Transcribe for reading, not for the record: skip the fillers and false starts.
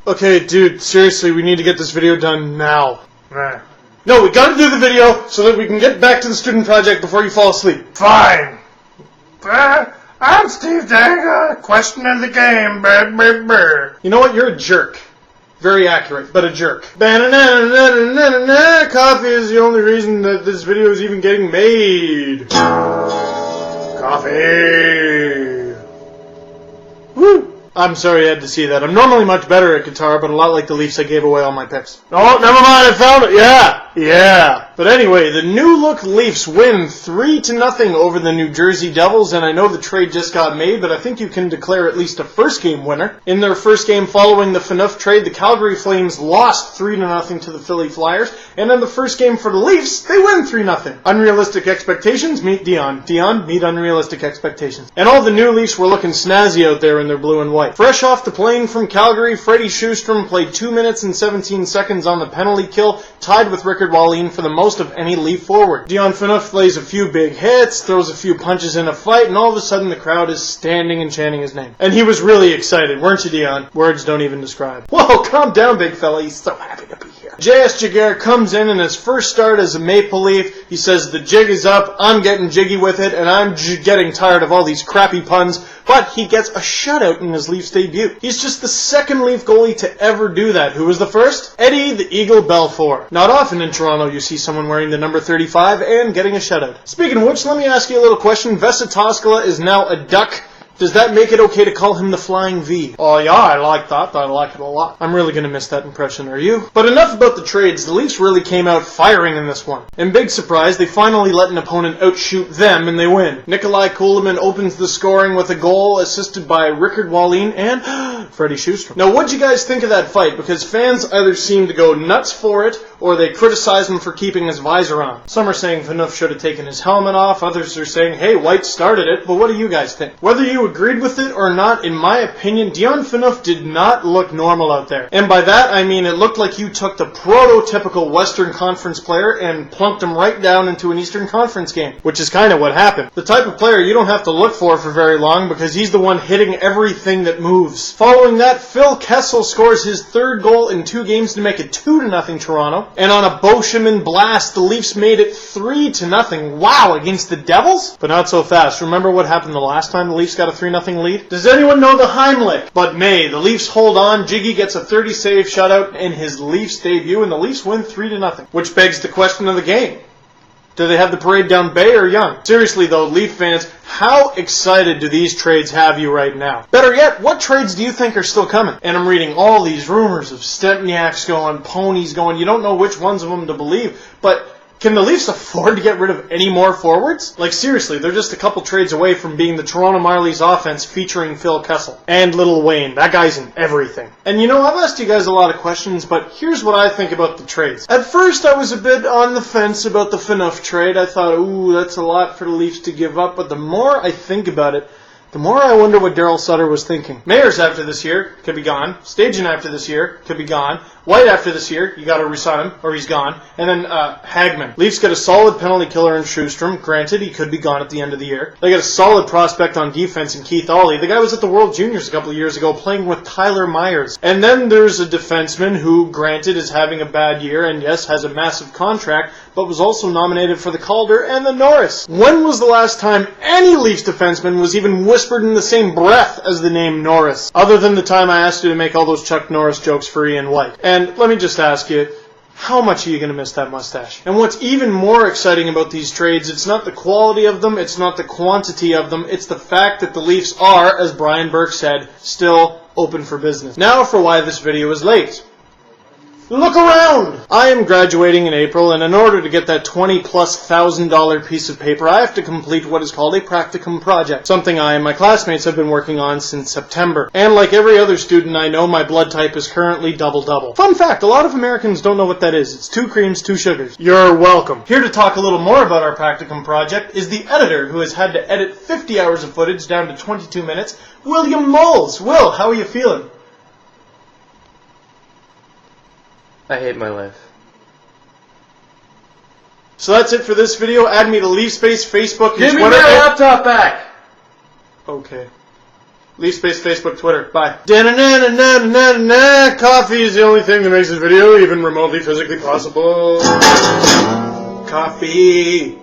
Okay, dude, seriously, we need to get this video done now. Nah. No, we gotta do the video so that we can get back to the student project before you fall asleep. Fine. I'm Steve Danga, question of the game. You know what? You're a jerk. Very accurate, but a jerk. Coffee is the only reason that this video is even getting made. Coffee. Woo! I'm sorry you had to see that. I'm normally much better at guitar, but a lot like the Leafs, I gave away all my picks. Oh, never mind, I found it. Yeah. But anyway, the new-look Leafs win 3-0 over the New Jersey Devils, and I know the trade just got made, but I think you can declare at least a first-game winner. In their first game following the Phaneuf trade, the Calgary Flames lost 3-0 to the Philly Flyers, and in the first game for the Leafs, they win 3-0. Unrealistic expectations meet Dion. Dion meet unrealistic expectations. And all the new Leafs were looking snazzy out there in their blue and white. Fresh off the plane from Calgary, Sjostrom played 2 minutes and 17 seconds on the penalty kill, tied with Rickard Wallin for the most of any Leaf forward. Phaneuf plays a few big hits, throws a few punches in a fight, and all of a sudden the crowd is standing and chanting his name. And he was really excited, weren't you, Dion? Words don't even describe. Whoa, calm down, big fella. He's so happy to be here. Giguere comes in his first start as a Maple Leaf. He says, the jig is up, I'm getting jiggy with it, and I'm getting tired of all these crappy puns. But he gets a shutout in his Leafs debut. He's just the second Leaf goalie to ever do that. Who was the first? Eddie the Eagle Belfour. Not often in Toronto you see someone wearing the number 35 and getting a shutout. Speaking of which, let me ask you a little question. Vesa Toskala is now a Duck. Does that make it okay to call him the Flying V? Oh yeah, I like that. I like it a lot. I'm really going to miss that impression, are you? But enough about the trades. The Leafs really came out firing in this one. And big surprise, they finally let an opponent outshoot them and they win. Nikolai Kulemin opens the scoring with a goal assisted by Rickard Wallin and Freddie Sjostrom. Now what'd you guys think of that fight? Because fans either seem to go nuts for it or they criticize him for keeping his visor on. Some are saying Phaneuf should have taken his helmet off. Others are saying, hey, White started it. But what do you guys think? Whether you agreed with it or not, in my opinion, Phaneuf did not look normal out there. And by that, I mean it looked like you took the prototypical Western Conference player and plunked him right down into an Eastern Conference game, which is kind of what happened. The type of player you don't have to look for very long because he's the one hitting everything that moves. Following that, Phil Kessel scores his third goal in 2 games to make it 2-0 Toronto. And on a Bolshevik blast, the Leafs made it 3-0. Wow, against the Devils? But not so fast. Remember what happened the last time the Leafs got a 3-0 lead? Does anyone know the Heimlich? But May, the Leafs hold on. Jiggy gets a 30-save shutout in his Leafs debut, and the Leafs win 3-0. Which begs the question of the game. Do they have the parade down Bay or Young? Seriously though, Leaf fans, how excited do these trades have you right now? Better yet, what trades do you think are still coming? And I'm reading all these rumors of Stempniaks going, Ponies going. You don't know which ones of them to believe, but can the Leafs afford to get rid of any more forwards? Like seriously, they're just a couple trades away from being the Toronto Marlies offense featuring Phil Kessel. And Little Wayne, that guy's in everything. And you know, I've asked you guys a lot of questions, but here's what I think about the trades. At first, I was a bit on the fence about the Phaneuf trade. I thought, ooh, that's a lot for the Leafs to give up. But the more I think about it, the more I wonder what Daryl Sutter was thinking. Mayers after this year could be gone. Stajan after this year could be gone. White after this year, you got to resign him, or he's gone. And then Hagman. Leafs get a solid penalty killer in Sjostrom. Granted, he could be gone at the end of the year. They get a solid prospect on defense in Keith Ollie. The guy was at the World Juniors a couple of years ago playing with Tyler Myers. And then there's a defenseman who, granted, is having a bad year and yes, has a massive contract, but was also nominated for the Calder and the Norris. When was the last time any Leafs defenseman was even whispered in the same breath as the name Norris? Other than the time I asked you to make all those Chuck Norris jokes for Ian White. And let me just ask you, how much are you going to miss that mustache? And what's even more exciting about these trades, it's not the quality of them, it's not the quantity of them, it's the fact that the Leafs are, as Brian Burke said, still open for business. Now for why this video is late. Look around! I am graduating in April, and in order to get that $20,000+ piece of paper, I have to complete what is called a practicum project, something I and my classmates have been working on since September. And like every other student I know, my blood type is currently double-double. Fun fact, a lot of Americans don't know what that is. It's 2 creams, 2 sugars. You're welcome. Here to talk a little more about our practicum project is the editor who has had to edit 50 hours of footage down to 22 minutes, William Moles. Will, how are you feeling? I hate my life. So that's it for this video. Add me to LeafSpace, Facebook, and Give me Twitter. my laptop back! Okay. Leaf Space, Facebook, Twitter. Bye. Da-na-na-na-na-na-na. Coffee is the only thing that makes this video even remotely physically possible. Coffee.